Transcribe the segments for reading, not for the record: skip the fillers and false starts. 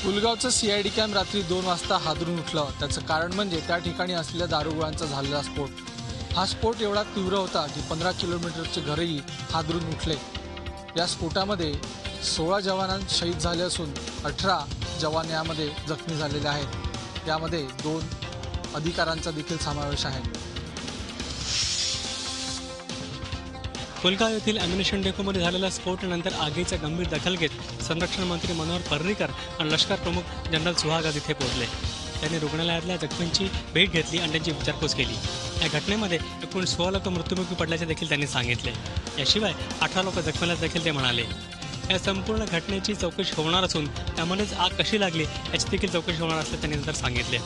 पुलगावचं CID camp रात्री 2 वाजता हादरून उठलं। त्याचं कारण म्हणजे त्या ठिकाणी असलेल्या दारुगोळ्यांचा झालेला स्फोट। हा स्फोट एवढा तीव्र होता की 15 किलोमीटरचे घरही हादरून उठले। या स्फोटामध्ये 16 जवान शहीद झाले असून 18 जवान यामध्ये जखमी झालेले आहेत। यामध्ये 2 अधिकाऱ्यांचा देखील समावेश आहे। पुलगाव येथील ॲम्युनिशन डेपोमध्ये झालेल्या स्फोटानंतर आगीचा गंभीर दखल घेत संरक्षण मंत्री मनोहर पर्रिकर आणि लष्कर प्रमुख जनरल सुहाग इथे पोहोचले। त्यांनी रुग्णालयातल्या जखमींची भेट घेतली आणि त्यांची विचारपूस केली। या घटनेमध्ये एकूण 16 लोक मृत्युमुखी पडल्याचे देखील त्यांनी सांगितले। याशिवाय 18 लोक जखमीला देखील ते म्हणाले। या संपूर्ण घटनेची चौकशी होणार असून त्यामध्येच आग कशी लागली याची देखील चौकशी होणार असल्याचे त्यांनी नंतर सांगितले।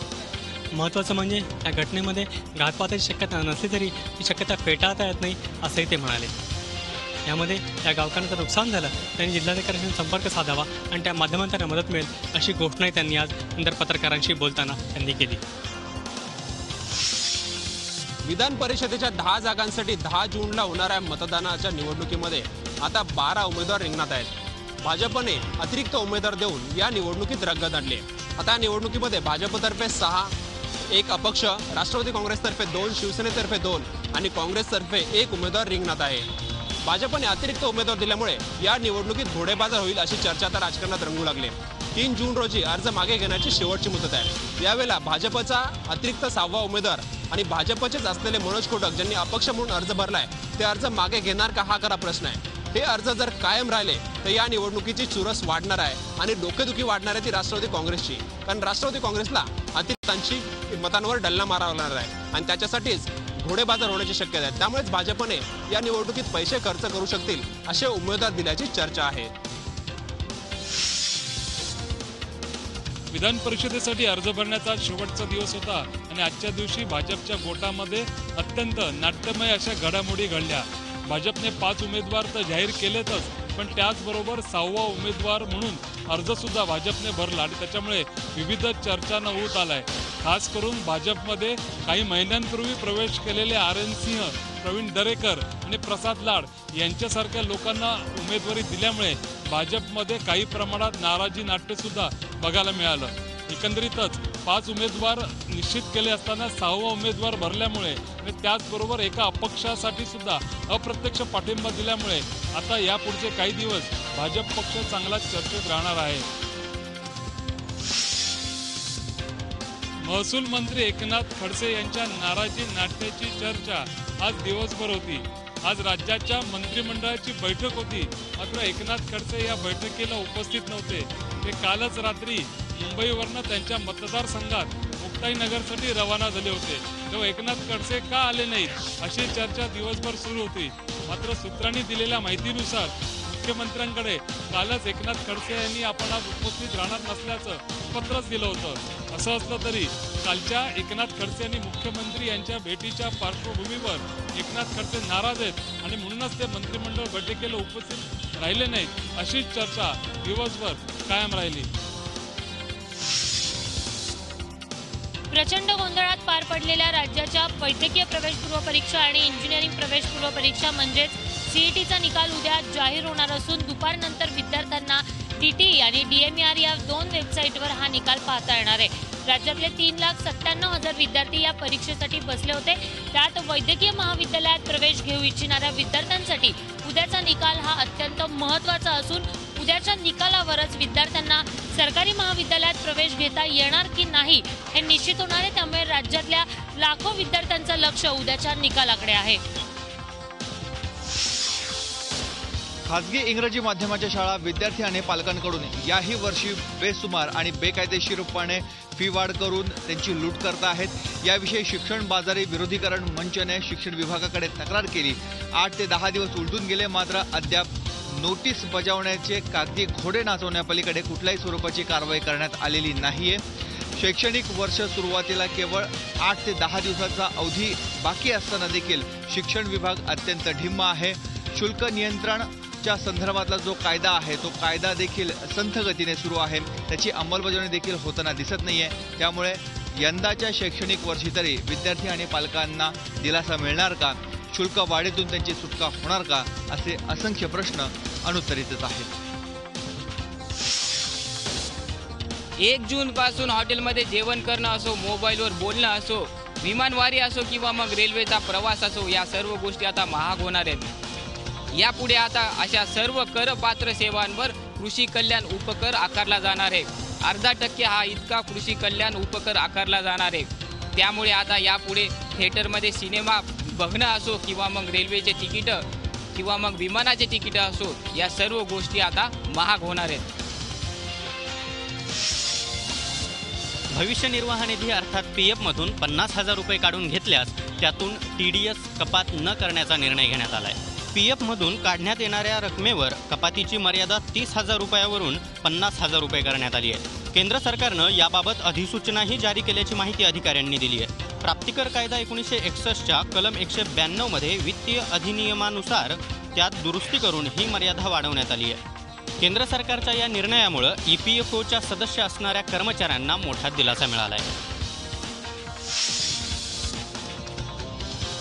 महत्त्वाचं म्हणजे या घटनेमध्ये घातपाताची शक्यता नसली तरी ती शक्यता फेटाळता येत नाही असंही ते म्हणाले। यामध्ये या गावकऱ्यांचं नुकसान झालं त्यांनी जिल्हाधिकाऱ्यांशी संपर्क साधावा आणि त्या माध्यमांना मदत मिळेल अशी घोषणाही त्यांनी आज नंतर पत्रकारांशी बोलताना त्यांनी केली। विधान परिषदेच्या 10 जागांसाठी 10 जूनला होणाऱ्या मतदानाच्या निवडणुकीमध्ये आता 12 उमेदवार रिंगणात आहेत। भाजपने अतिरिक्त उमेदवार देऊन या निवडणुकीत रंगत आणली। आता या निवडणुकीमध्ये भाजपतर्फे 6, 1 अपक्ष, राष्ट्रवादी काँग्रेसतर्फे 2, शिवसेनेतर्फे 2 आणि काँग्रेसतर्फे 1 उमेदवार रिंगणात आहे। भाजपने अतिरिक्त उमेदवार दिल्यामुळे या निवडणुकीत घोडेबाजार होईल अशी चर्चा आता राजकारणात रंगू लागली। 3 जून रोजी अर्ज मागे घेण्याची शेवटची मुदत आहे। यावेळेला भाजपचा अतिरिक्त 6वा उमेदवार आणि भाजपचेच असलेले मनोज कोटक ज्यांनी अपक्ष म्हणून अर्ज भरलाय ते अर्ज मागे घेणार का हा खरा प्रश्न आहे। हे अर्ज जर कायम राहिले तर या निवडणुकीची चुरस वाढणार आहे आणि डोकेदुखी वाढणार आहे ती राष्ट्रवादी काँग्रेसची। कारण राष्ट्रवादी काँग्रेसला अतिरिक्तांची मतांवर डल्ला मारावा लागणार आहे आणि त्याच्यासाठीच घोडेबाजार होण्याची शक्यता आहे। त्यामुळेच भाजपने या निवडणुकीत पैसे खर्च करू शकतील असे उमेदवार दिल्याची चर्चा आहे। विधान परिषदेसाठी अर्ज भरण्याचा शेवटचा दिवस होता आणि आजच्या दिवशी भाजपच्या गोटामध्ये अत्यंत नाट्यमय अशा घडामोडी घडल्या। भाजपने 5 उमेदवार तर जाहीर केलेतच, पण त्याचबरोबर 6वा उमेदवार म्हणून अर्जसुद्धा भाजपने भरला आणि त्याच्यामुळे विविध चर्चांना ऊत आलाय। खास करून भाजपमध्ये काही महिन्यांपूर्वी प्रवेश केलेले RN सिंह, प्रवीण दरेकर आणि प्रसाद लाड यांच्यासारख्या लोकांना उमेदवारी दिल्यामुळे भाजपमध्ये काही प्रमाणात नाराजी नाट्यसुद्धा बघायला मिळालं। एकंदरीतच 5 उमेदवार निश्चित केले असताना 6वा उमेदवार भरल्यामुळे आणि त्याचबरोबर एका अपक्षासाठी सुद्धा अप्रत्यक्ष पाठिंबा दिल्यामुळे आता यापुढचे काही दिवस भाजप पक्ष चांगला चर्चेत राहणार आहे। महसूल मंत्री एकनाथ खडसे यांच्या नाराजी नाट्याची चर्चा आज दिवसभर होती। आज राज्याच्या मंत्रिमंडळाची बैठक होती, मात्र एकनाथ खडसे या बैठकीला उपस्थित नव्हते। ते कालच रात्री मुंबईवरनं त्यांच्या मतदारसंघात मुक्ताईनगरसाठी रवाना झाले होते। तेव्हा एकनाथ खडसे का आले नाहीत अशी चर्चा दिवसभर सुरू होती। मात्र सूत्रांनी दिलेल्या माहितीनुसार मुख्यमंत्र्यांकडे कालच एकनाथ खडसे यांनी आपण आज उपस्थित राहणार नसल्याचं पत्रच दिलं होतं। असं असलं तरी कालच्या एकनाथ खडसे आणि मुख्यमंत्री यांच्या भेटीच्या पार्श्वभूमीवर एकनाथ खडसे नाराज आहेत आणि म्हणूनच ते मंत्रिमंडळ बैठकीला उपस्थित राहिले नाहीत अशी चर्चा दिवसभर कायम राहिली। प्रचंड गोंधळात पार पडलेल्या राज्याच्या वैद्यकीय प्रवेशपूर्व परीक्षा आणि इंजिनिअरिंग प्रवेशपूर्व परीक्षा म्हणजेच CETचा निकाल उद्या जाहीर होणार असून दुपारनंतर विद्यार्थ्यांना DTE आणि DMER या 2 वेबसाईटवर हा निकाल पाहता येणार आहे। राज्यातले 3,97,000 विद्यार्थी या परीक्षेसाठी बसले होते। त्यात वैद्यकीय महाविद्यालयात प्रवेश घेऊ इच्छिणाऱ्या विद्यार्थ्यांसाठी उद्याचा निकाल हा अत्यंत महत्त्वाचा असून उद्याच्या निकालावरच विद्यार्थ्यांना सरकारी महाविद्यालयात प्रवेश घेता येणार की नाही हे निश्चित होणार आहे। त्यामुळे राज्यातल्या लाखो विद्यार्थ्यांचं लक्ष उद्याच्या निकालाकडे आहे। खासगी इंग्रजी माध्यमाच्या शाळा विद्यार्थी आणि पालकांकडून याही वर्षी बेसुमार आणि बेकायदेशीरपणे फी वाढ करून त्यांची लूट करत आहेत। याविषयी शिक्षण बाजारी विरोधीकरण मंचने शिक्षण विभागाकडे तक्रार केली। 8 ते 10 दिवस उलटून गेले, मात्र अद्याप नोटीस बजावण्याचे कागदी घोडे नाचवण्यापलीकडे कुठल्याही स्वरूपाची कारवाई करण्यात आलेली नाहीये। शैक्षणिक वर्ष सुरुवातीला केवळ 8 ते 10 दिवसाचा अवधी बाकी असताना देखील शिक्षण विभाग अत्यंत ढिम्म आहे। शुल्क नियंत्रणच्या संदर्भातला जो कायदा आहे तो कायदा देखील संथ गतीने सुरू आहे, त्याची अंमलबजावणी देखील होताना दिसत नाहीये। त्यामुळे यंदाच्या शैक्षणिक वर्षी तरी विद्यार्थी आणि पालकांना दिलासा मिळणार का, शुल्क वाढीतून त्यांची सुटका होणार का, असे असंख्य प्रश्न अनुत्तरितच आहेत। 1 जूनपासून हॉटेलमध्ये जेवण करणं असो, मोबाईलवर बोलणं असो, विमानवारी असो किंवा मग रेल्वेचा प्रवास असो, या सर्व गोष्टी आता महाग होणार आहेत. यापुढे आता अशा सर्व करपात्र सेवांवर कृषी कल्याण उपकर आकारला जाणार आहे. 0.5% हा इतका कृषी कल्याण उपकर आकारला जाणार आहे. त्यामुळे आता यापुढे थिएटरमध्ये सिनेमा बघणं असो किंवा मग रेल्वेचे तिकीटं किंवा मग विमानाचे तिकीटं असो, या सर्व गोष्टी आता महाग होणार आहेत. भविष्य निर्वाह निधी अर्थात PF मधून 50,000 रुपये काढून घेतल्यास त्यातून TDS कपात न करण्याचा निर्णय घेण्यात आला आहे. PF मधून काढण्यात येणाऱ्या रकमेवर कपातीची मर्यादा 30,000 रुपयावरून 50,000 रुपये करण्यात आली आहे. केंद्र सरकारनं याबाबत अधिसूचनाही जारी केल्याची माहिती अधिकाऱ्यांनी दिली आहे. प्राप्तिकर कायदा 1961च्या कलम 192 मध्ये वित्तीय अधिनियमानुसार त्यात दुरुस्ती करून ही मर्यादा वाढवण्यात आली आहे. केंद्र सरकारच्या या निर्णयामुळे EPFOच्या सदस्य असणाऱ्या कर्मचाऱ्यांना मोठा दिलासा मिळाला आहे.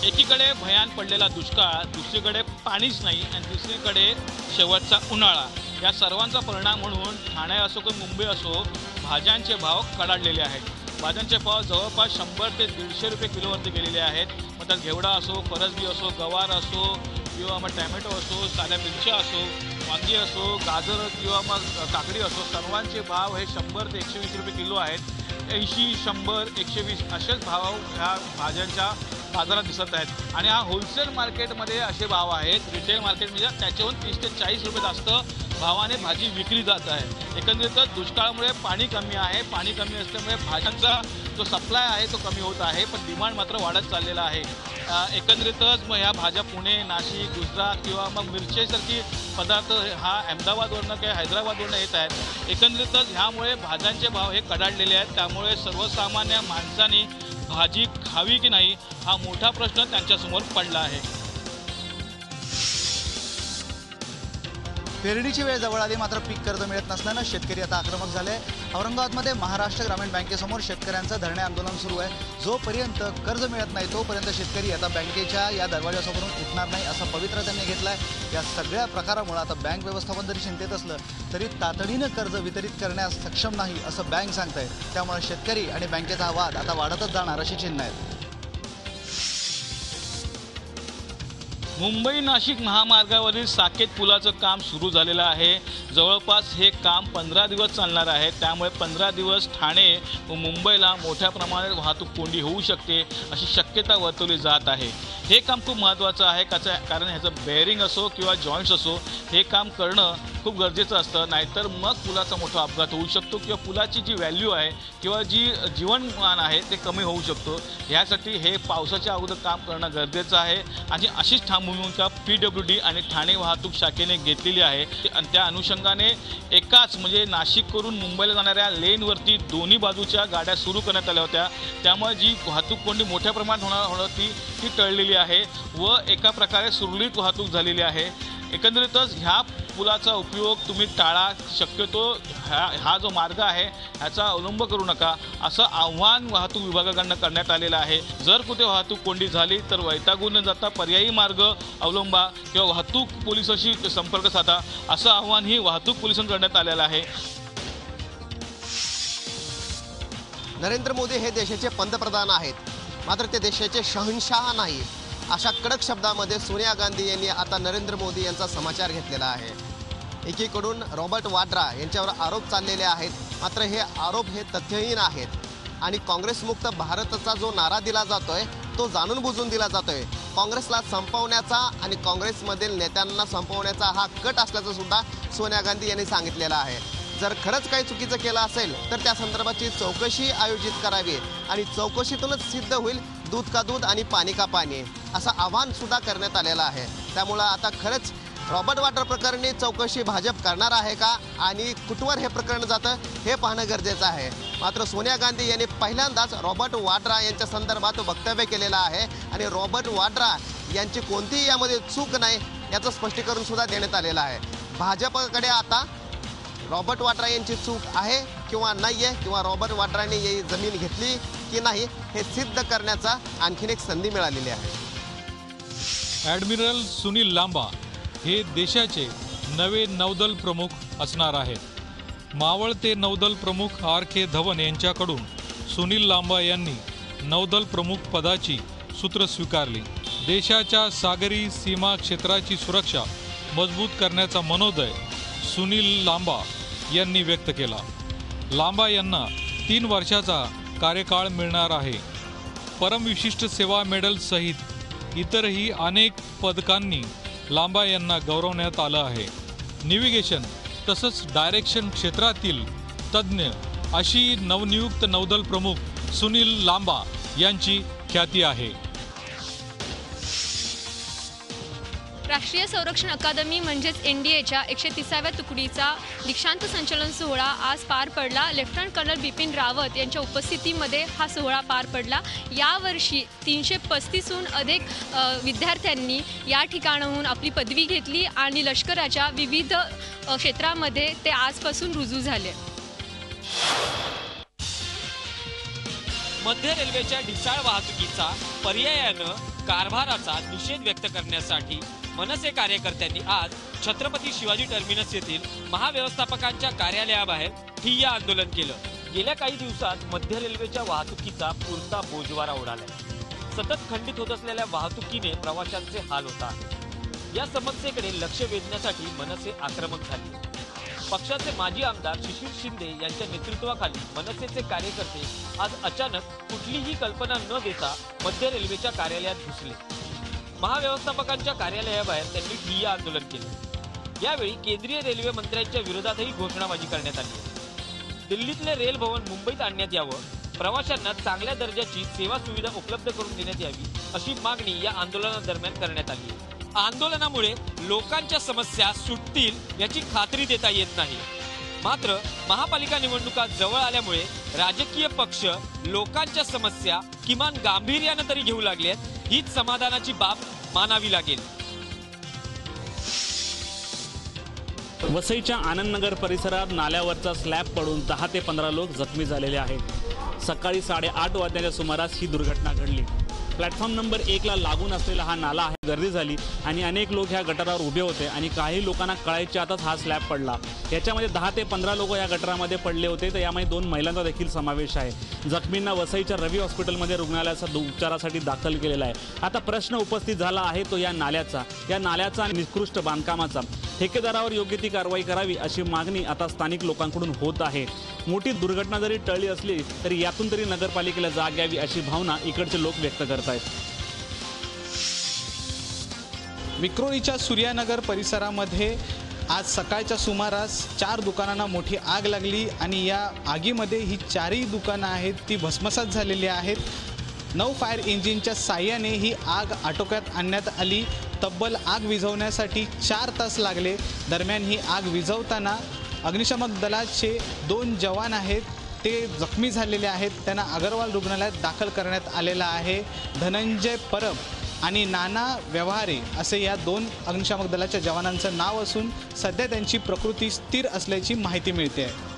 एकीकडे भयान पडलेला दुष्काळ, दुसरीकडे पाणीच नाही आणि दुसरीकडे शेवटचा उन्हाळा, या सर्वांचा परिणाम म्हणून ठाणे असो की मुंबई असो, भाज्यांचे भाव कडाडलेले आहेत. भाज्यांचे भाव जवळपास 100 ते 150 रुपये किलोवरती गेलेले आहेत. मग त्यात घेवडा असो, फरसबी असो, गवार असो किंवा मग टॅमॅटो असो, साध्या मिरच्या असो, वांगी असो, गाजर किंवा मग काकडी असो, सर्वांचे भाव हे 100 ते 120 रुपये किलो आहेत. 80, 100, 120 असेच भाव ह्या भाज्यांच्या बाजारात दिसत आहेत. आणि हा होलसेल मार्केटमध्ये असे भाव आहेत. रिटेल मार्केट म्हणजे त्याच्याहून 30 ते 40 रुपये जास्त भावाने भाजी विकली जात आहे. एकंदरीतच दुष्काळामुळे पाणी कमी आहे. पाणी कमी असल्यामुळे भाज्यांचा जो सप्लाय आहे तो कमी होत आहे, पण डिमांड मात्र वाढत चाललेला आहे. एकंदरीतच मग ह्या भाज्या पुणे, नाशिक, गुजरात किंवा मग मिरचीसारखी पदार्थ हा अहमदाबादवरनं किंवा हैदराबादवरनं येत आहेत. एकंदरीतच ह्यामुळे भाज्यांचे भाव हे कडाडलेले आहेत. त्यामुळे सर्वसामान्य माणसांनी भाजी खावी की नाही हा मोठा प्रश्न त्यांच्यासमोर पडला आहे. पेरणीची वेळ जवळ आली, मात्र पीक कर्ज मिळत नसल्यानं शेतकरी आता आक्रमक झाले. औरंगाबादमध्ये महाराष्ट्र ग्रामीण बँकेसमोर शेतकऱ्यांचं धरणे आंदोलन सुरू आहे. जोपर्यंत कर्ज मिळत नाही तोपर्यंत शेतकरी आता बँकेच्या या दरवाजासमोरून उठणार नाही असा पवित्रा त्यांनी घेतला आहे. या सगळ्या प्रकारामुळे आता बँक व्यवस्थापन जरी चिंतेत असलं तरी तातडीनं कर्ज वितरित करण्यास सक्षम नाही असं बँक सांगत आहे. त्यामुळे शेतकरी आणि बँकेचा वाद आता वाढतच जाणार अशी चिन्ह आहेत. मुंबई नाशिक महामार्गावरील साकेत पुलाचं काम सुरू झालेलं आहे. जवळपास हे काम 15 दिवस चालणार आहे. त्यामुळे 15 दिवस ठाणे व मुंबईला मोठ्या प्रमाणात वाहतूक कोंडी होऊ शकते अशी शक्यता वर्तवली जात आहे. हे काम खूप महत्त्वाचं आहे, कारण ह्याचं बेअरिंग असो किंवा जॉईंट्स असो हे काम करणं खूप गरजेचं असतं. नाहीतर मग पुलाचा मोठा अपघात होऊ शकतो किंवा पुलाची जी व्हॅल्यू आहे किंवा जी जीवनमान आहे ते कमी होऊ शकतो. ह्यासाठी हे पावसाच्या अगोदर काम करणं गरजेचं आहे आणि अशीच भूमिका PWD आणि ठाणे वाहतूक शाखेने घेतलेली आहे. आणि त्या अनुषंगाने एकाच म्हणजे नाशिकवरून मुंबईला जाणाऱ्या लेनवरती दोन्ही बाजूच्या गाड्या सुरू करण्यात आल्या होत्या. त्यामुळे जी वाहतूक कोंडी मोठ्या प्रमाणात होणार होती ती टळलेली आहे व एका प्रकारे सुरळीत वाहतूक झालेली आहे. एकंदरीतच ह्या पुलाचा उपयोग तुम्ही टाळा. शक्यतो हा जो मार्ग आहे ह्याचा अवलंब करू नका असं आव्हान वाहतूक विभागाकडनं करण्यात आलेलं आहे. जर कुठे वाहतूक कोंडी झाली तर वैतागून न जाता पर्यायी मार्ग अवलंबा किंवा वाहतूक पोलिसांशी संपर्क साधा असं आव्हानही वाहतूक पोलिसांकडून करण्यात आलेलं आहे. नरेंद्र मोदी हे देशाचे पंतप्रधान आहेत, मात्र ते देशाचे शहंशाह नाही अशा कडक शब्दामध्ये सोनिया गांधी यांनी आता नरेंद्र मोदी यांचा समाचार घेतलेला आहे. एकीकडून रॉबर्ट वाड्रा यांच्यावर आरोप चाललेले आहेत, मात्र हे आरोप हे तथ्यहीन आहेत आणि काँग्रेसमुक्त भारताचा जो नारा दिला जातोय तो जाणून बुजून दिला जातोय. काँग्रेसला संपवण्याचा आणि काँग्रेसमधील नेत्यांना संपवण्याचा हा कट असल्याचं सुद्धा सोनिया गांधी यांनी सांगितलेलं आहे. जर खरंच काही चुकीचं केलं असेल तर त्या संदर्भाची चौकशी आयोजित करावी आणि चौकशीतूनच सिद्ध होईल दूध का दूध आणि पाणी का पाणी असं आवाहन सुद्धा करण्यात आलेलं आहे. त्यामुळं आता खरंच रॉबर्ट वाड्रा प्रकरणी चौकशी भाजप करणार आहे का आणि कुठवर हे प्रकरण जातं हे पाहणं गरजेचं आहे. मात्र सोनिया गांधी यांनी पहिल्यांदाच रॉबर्ट वाड्रा यांच्या संदर्भात वक्तव्य केलेलं आहे आणि रॉबर्ट वाड्रा यांची कोणतीही यामध्ये चूक नाही याचं स्पष्टीकरण सुद्धा देण्यात आलेलं आहे. भाजपकडे आता रॉबर्ट वाड्रा यांची चूक आहे किंवा नाही आहे किंवा रॉबर्ट वाड्रांनी ही जमीन घेतली की नाही हे सिद्ध करण्याचा आणखीन एक संधी मिळालेली आहे. ॲडमिरल सुनील लांबा हे देशाचे नवे नौदल प्रमुख असणार आहेत. मावळते नौदल प्रमुख RK धवन यांच्याकडून सुनील लांबा यांनी नौदल प्रमुख पदाची सूत्र स्वीकारली। देशाच्या सागरी सीमा क्षेत्राची सुरक्षा मजबूत करण्याचा मनोदय सुनील लांबा यांनी व्यक्त केला। लांबा यांना 3 वर्षाचा कार्यकाळ मिळणार आहे। परमविशिष्ट सेवा मेडल सहित इतरही अनेक पदकांनी लांबा यांना गौरवण्यात आलं आहे। नेव्हिगेशन तसंच डायरेक्शन क्षेत्रातील तज्ज्ञ अशी नवनियुक्त नौदल प्रमुख सुनील लांबा यांची ख्याती आहे। राष्ट्रीय संरक्षण अकादमी म्हणजेच NDAच्या 130व्या तुकडीचा दीक्षांत संचलन सोहळा आज पार पडला। लेफ्टनंट कर्नल बिपिन रावत यांच्या उपस्थितीमध्ये हा सोहळा पार पडला। यावर्षी 335हून अधिक विद्यार्थ्यांनी या ठिकाणाहून आपली पदवी घेतली आणि लष्कराच्या विविध क्षेत्रामध्ये ते आजपासून रुजू झाले। मध्य रेल्वेच्या ढिसाळ वाहतुकीचा पर्यायानं कारभाराचा निषेध व्यक्त करण्यासाठी मनसे कार्यकर्त्यांनी आज छत्रपती शिवाजी टर्मिनस येथील महाव्यवस्थापकांच्या कार्यालयाबाहेर ठिय्या आंदोलन केलं। गेल्या काही दिवसात मध्य रेल्वेच्या वाहतुकीचा पुरता बोजवारा उडालाय। सतत खंडित होत असलेल्या वाहतुकीने प्रवाशांचे हाल होत आहेत। या समस्येकडे लक्ष वेधण्यासाठी मनसे आक्रमक झाली। पक्षाचे माजी आमदार शिशिर शिंदे यांच्या नेतृत्वाखाली मनसेचे कार्यकर्ते आज अचानक कुठलीही कल्पना न देता मध्य रेल्वेच्या कार्यालयात घुसले। महाव्यवस्थापकांच्या कार्यालयाबाहेर त्यांनी ठिय्या आंदोलन केलं। यावेळी केंद्रीय रेल्वे मंत्र्यांच्या विरोधातही घोषणाबाजी करण्यात आली। दिल्लीतले रेल भवन मुंबईत आणण्यात यावं, प्रवाशांना चांगल्या दर्जाची सेवा सुविधा उपलब्ध करून देण्यात यावी अशी मागणी या आंदोलनादरम्यान करण्यात आली। आंदोलनामुळे लोकांच्या समस्या सुटतील याची खात्री देता येत नाही। मात्र महापालिका निवडणुका जवळ आल्यामुळे राजकीय पक्ष लोकांच्या समस्या किमान गांभीर्याने तरी घेऊ लागलेत, हीच समाधानाची बाब मानावी लागेल। वसईच्या आनंदनगर परिसरात नाल्यावरचा स्लॅब पडून 10 ते 15 लोक जखमी झालेले आहेत। सकाळी 8:30 वाजण्याच्या सुमारास ही दुर्घटना घडली। प्लॅटफॉर्म नंबर 1ला लागून असलेला हा नाला आहे। गर्दी झाली आणि अनेक लोक ह्या गटारावर उभे होते आणि काही लोकांना कळायच्या आतच हा स्लॅब पडला। याच्यामध्ये 10 ते 15 लोक या गटारामध्ये पडले होते, तर यामध्ये 2 महिलांचा देखील समावेश आहे। जखमींना वसईच्या रवी हॉस्पिटलमध्ये रुग्णालयात उपचारासाठी दाखल केलेला आहे। आता प्रश्न उपस्थित झाला आहे तो या नाल्याचा आणि निकृष्ट बांधकामाचा। ठेकेदारावर योग्य ती कारवाई करावी अशी मागणी आता स्थानिक लोकांकडून होत आहे। मोठी दुर्घटना जरी टळली असली तरी यातून तरी नगरपालिकेला जाग घ्यावी अशी भावना इकडचे लोक व्यक्त करत आहेत। विक्रोळीच्या सूर्यानगर परिसरामध्ये आज सकाळच्या सुमारास 4 दुकानांना मोठी आग लागली आणि या आगीमध्ये ही 4ही दुकानं आहेत ती भस्मसात झालेली आहेत। 9 फायर इंजिनच्या साह्याने ही आग आटोक्यात आणण्यात आली। तब्बल आग विझवण्यासाठी 4 तास लागले। दरम्यान ही आग विझवताना अग्निशमन दलाचे 2 जवान आहेत ते जखमी झालेले आहेत। त्यांना अगरवाल रुग्णालयात दाखल करण्यात आलेला आहे। धनंजय परब आणि नाना व्यवहारे असे या 2 अग्निशामक दलाच्या जवानांचं नाव असून सध्या त्यांची प्रकृती स्थिर असल्याची माहिती मिळते आहे।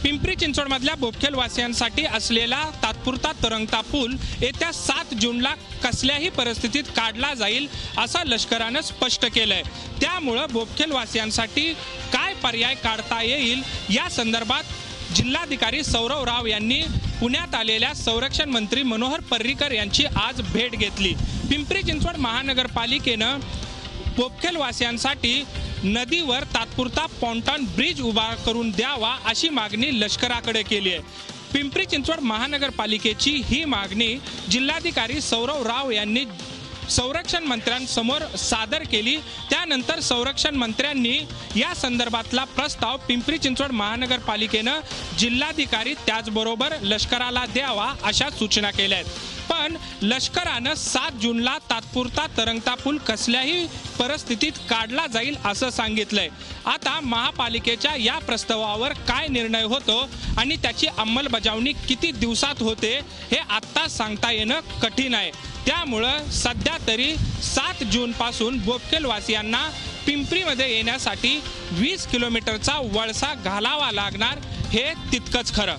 पिंपरी चिंचवडमधल्या बोपखेलवासियांसाठी असलेला तात्पुरता तरंगता पूल येत्या 7 जूनला कसल्याही परिस्थितीत काढला जाईल असं लष्करानं स्पष्ट केलंय। त्यामुळं बोपखेलवासियांसाठी काय पर्याय काढता येईल या संदर्भात जिल्हाधिकारी सौरव राव यांनी पुण्यात आलेल्या संरक्षण मंत्री मनोहर पर्रीकर यांची आज भेट घेतली। पिंपरी चिंचवड महानगरपालिकेनं बोपखेलवासियांसाठी नदीवर तात्पुरता पॉन्टॉन ब्रिज उभा करून द्यावा अशी मागणी लष्कराकडे केली आहे। पिंपरी चिंचवड महानगरपालिकेची ही मागणी जिल्हाधिकारी सौरव राव यांनी संरक्षण मंत्र्यांसमोर सादर केली। त्यानंतर संरक्षण मंत्र्यांनी या संदर्भातला प्रस्ताव पिंपरी चिंचवड महानगरपालिकेनं जिल्हाधिकारी त्याचबरोबर लष्कराला द्यावा अशा सूचना केल्या आहेत। पण लष्करानं 7 जूनला तात्पुरता तरंगता पूल कसल्याही परिस्थितीत काढला जाईल असं सांगितलंय। आता महापालिकेच्या या प्रस्तावावर काय निर्णय होतो आणि त्याची अंमलबजावणी किती दिवसात होते हे आत्ता सांगता येणं कठीण आहे। त्यामुळं सध्या तरी 7 जूनपासून बोपखेलवासियांना पिंपरीमध्ये येण्यासाठी 20 किलोमीटरचा वळसा घालावा लागणार हे तितकंच खरं।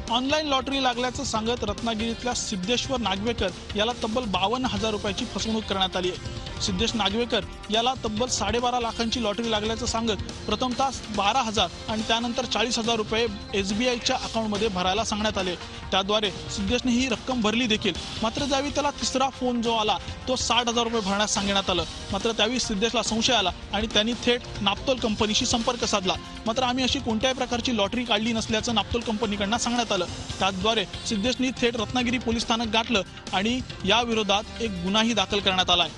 ऑनलाईन लॉटरी लागल्याचं सांगत रत्नागिरीतल्या सिद्धेश्वर नागवेकर याला तब्बल 52,000 रुपयाची फसवणूक करण्यात आली आहे. सिद्धेश नागवेकर याला तब्बल 12.5 लाखांची लॉटरी लागल्याचं सांगत प्रथमतः 12,000 आणि त्यानंतर 40,000 रुपये SBIच्या अकाउंटमध्ये भरायला सांगण्यात आले. त्याद्वारे सिद्धेशने ही रक्कम भरली देखील. मात्र ज्यावेळी त्याला तिसरा फोन जो आला तो 60,000 रुपये भरण्यास सांगण्यात आलं. मात्र त्यावेळी सिद्धेशला संशय आला आणि त्यांनी थेट नापतोल कंपनीशी संपर्क साधला. मात्र आम्ही अशी कोणत्याही प्रकारची लॉटरी काढली नसल्याचं नापतोल कंपनीकडनं सांगण्यात आलं. त्याद्वारे सिद्धेशनी थेट रत्नागिरी पोलीस स्थानक गाठलं आणि या विरोधात एक गुन्हाही दाखल करण्यात आलाय.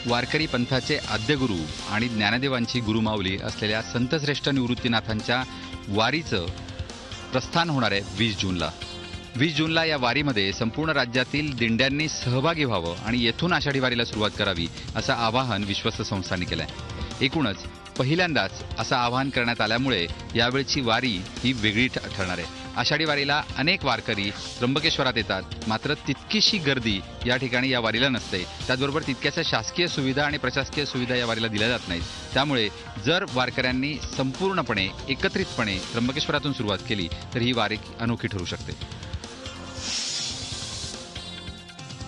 वारकरी पंथाचे आद्यगुरू आणि ज्ञानदेवांची गुरुमाऊली असलेल्या संतश्रेष्ठ निवृत्तीनाथांच्या वारीचं प्रस्थान होणार आहे 20 जूनला. 20 जूनला या वारीमध्ये संपूर्ण राज्यातील दिंड्यांनी सहभागी व्हावं आणि येथून आषाढी वारीला सुरुवात करावी असं आवाहन विश्वस्त संस्थांनी केलं आहे. एकूणच पहिल्यांदाच असं आवाहन करण्यात आल्यामुळे यावेळची वारी ही वेगळी ठरणार आहे. आषाढी वारीला अनेक वारकरी त्र्यंबकेश्वरात येतात, मात्र तितकीशी गर्दी या ठिकाणी या वारीला नसते. त्याचबरोबर तितक्याच्या शासकीय सुविधा आणि प्रशासकीय सुविधा या वारीला दिल्या जात नाहीत. त्यामुळे जर वारकऱ्यांनी संपूर्णपणे एकत्रितपणे त्र्यंबकेश्वरातून सुरुवात केली तर ही वारी अनोखी ठरू शकते.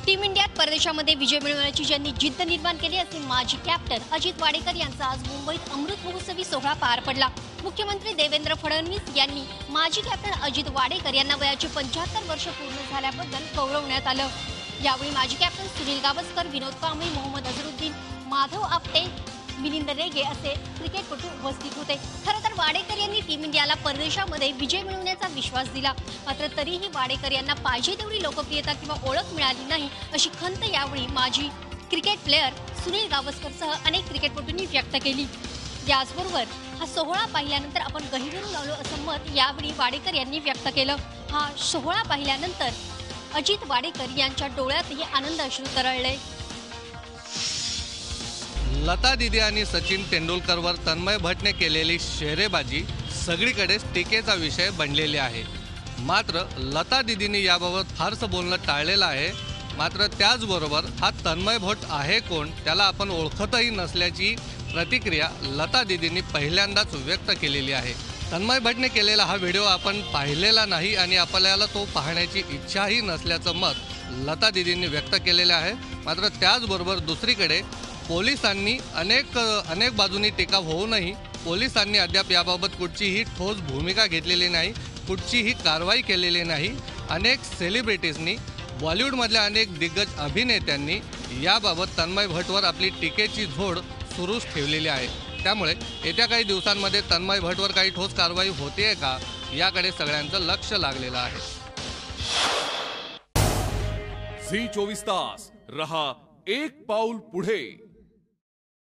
टीम इंडियात परदेशामध्ये विजय मिळवण्याची ज्यांनी जिद्द निर्माण केली असे माजी कॅप्टन अजित वाडेकर यांचा आज मुंबईत अमृत महोत्सवी सोहळा पार पडला. मुख्यमंत्री देवेंद्र फडणवीस यांनी माजी कॅप्टन अजित वाडेकर यांना वयाचे 75 वर्ष पूर्ण झाल्याबद्दल गौरवण्यात आलं. यावेळी माजी कॅप्टन सुनील गावस्कर, विनोद कांबळी, मोहम्मद अझरुद्दीन, माधव आपटे, मिलिंद रेगे असे क्रिकेटपटू उपस्थित होते. खरं तर वाडेकर यांनी टीम इंडियाला परदेशामध्ये विजय मिळवण्याचा विश्वास दिला. मात्र तरीही वाडेकर यांना पाहिजे तेवढी लोकप्रियता किंवा ओळख मिळाली नाही अशी खंत यावेळी माजी क्रिकेट प्लेयर सुनील गावस्करसह अनेक क्रिकेटपटूंनी व्यक्त केली. याचबरोबर हा सोहळा पाहिल्यानंतर आपण गहिवरून लावलो असं मत यावेळी वाडेकर यांनी व्यक्त केलं. हा सोहळा पाहिल्यानंतर अजित वाडेकर यांच्या डोळ्यातही आनंद अश्रू तरळले. लता दीदी आणि सचिन तेंडुलकरवर तन्मय भट्टने केलेली शेरेबाजी सगळीकडेच टीकेचा विषय बनलेली आहे. मात्र लता दीदींनी याबाबत फारसं बोलणं टाळलेलं आहे. मात्र त्याचबरोबर हा तन्मय भट्ट आहे कोण, त्याला आपण ओळखतही नसल्याची प्रतिक्रिया लता दीदींनी पहिल्यांदाच व्यक्त केलेली आहे. तन्मय भट्टने केलेला हा व्हिडिओ आपण पाहिलेला नाही आणि आपल्याला तो पाहण्याची इच्छाही नसल्याचं मत लता दीदींनी व्यक्त केलेलं आहे. मात्र त्याचबरोबर दुसरीकडे पोलिसांनी अनेक बाजूंनी टीका होऊनही पोलिसांनी अद्याप याबाबत कुठचीही ठोस भूमिका घेतलेली नाही, कुठचीही कारवाई केलेली नाही. अनेक सेलिब्रिटीजनी, बॉलिवूडमधल्या अनेक दिग्गज अभिनेत्यांनी याबाबत तन्मय भट्टवर आपली टीकेची झोड सुरूच ठेवलेली आहे. त्यामुळे येत्या काही दिवसांमध्ये तन्मय भट्टवर काही ठोस कारवाई होते का याकडे सगळ्यांचं लक्ष लागलेलं आहे. झी 24 तास रहा एक पाऊल पुढे.